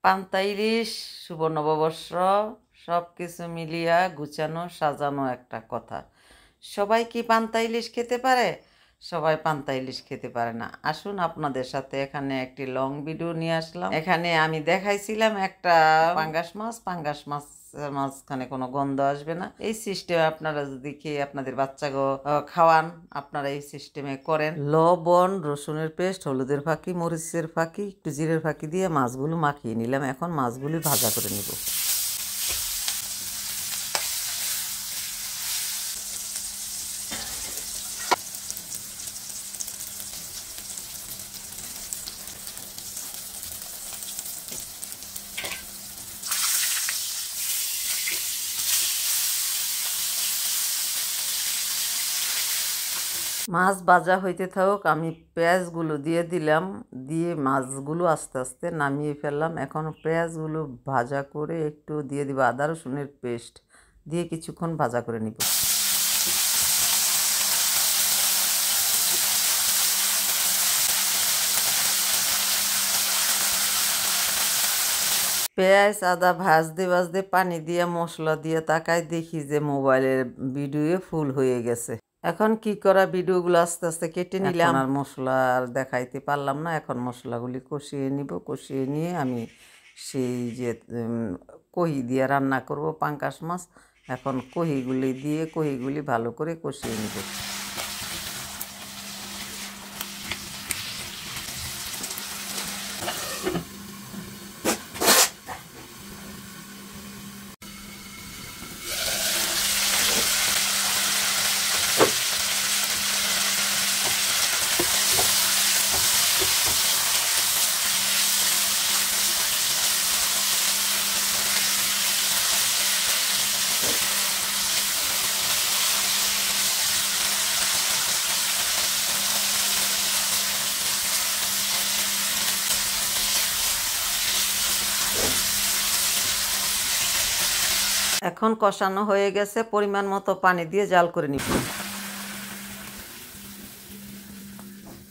পান্তা ইলিশ, শুভ নববর্ষ, সব কিছু মিলিয়া গুছানো সাজানো একটা কথা। সবাই কি পান্তা ইলিশ খেতে পারে? সবাই পান্তা ইলিশ খেতে পারে না। আসুন আপনাদের সাথে এখানে একটি লং ভিডিও নিয়ে আসলাম। এখানে আমি দেখাইছিলাম একটা পাঙ্গাস মাছ মাঝখানে কোনো গন্ধ আসবে না। এই সিস্টেমে আপনারা যদি খেয়ে আপনাদের বাচ্চাকে খাওয়ান, আপনারা এই সিস্টেমে করেন। লবণ, রসুনের পেস্ট, হলুদের ফাঁকি, মরিচের ফাঁকি, একটু জিরের ফাঁকি দিয়ে মাছগুলো মাখিয়ে নিলাম। এখন মাছগুলি ভাজা করে নিব। মাছ ভাজা হইতে থাকুক, আমি পেঁয়াজগুলো দিয়ে দিলাম। দিয়ে মাছগুলো আস্তে আস্তে নামিয়ে ফেললাম। এখন পেঁয়াজগুলো ভাজা করে একটু দিয়ে দিব আদা রসুনের পেস্ট দিয়ে কিছুক্ষণ ভাজা করে নিব। পেঁয়াজ আদা ভাজতে ভাজতে পানি দিয়ে মশলা দিয়ে তাকায় দেখি যে মোবাইলের ভিডিও ফুল হয়ে গেছে। এখন কি করা, ভিডিওগুলো আস্তে আস্তে কেটে নিলাম। আর মশলা আর দেখাইতে পারলাম না। এখন মশলাগুলি কষিয়ে নিব। কষিয়ে নিয়ে আমি সেই যে কহি দিয়ে রান্না করব পাঙ্গাস মাছ, এখন কহিগুলি ভালো করে কষিয়ে নিব। এখন কষানো হয়ে গেছে, পরিমাণ মতো পানি দিয়ে জাল করে নিব।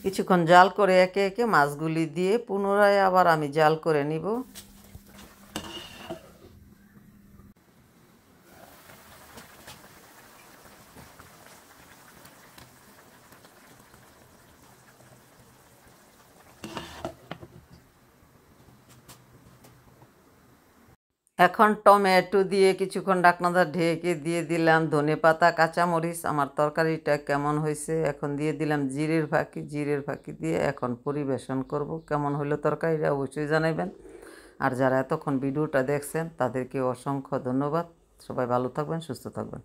কিছুক্ষণ জাল করে একে একে মাছগুলি দিয়ে পুনরায় আবার আমি জাল করে নিব। এখন টমেটো দিয়ে কিছুক্ষণ ঢাকনাটা ঢেকে দিয়ে দিলাম ধনেপাতা, কাঁচামরিচ। আমার তরকারিটা কেমন হয়েছে এখন দিয়ে দিলাম জিরের ফাঁকি দিয়ে এখন পরিবেশন করব। কেমন হলো তরকারিটা অবশ্যই জানাবেন। আর যারা এতক্ষণ ভিডিওটা দেখছেন তাদেরকে অসংখ্য ধন্যবাদ। সবাই ভালো থাকবেন, সুস্থ থাকবেন।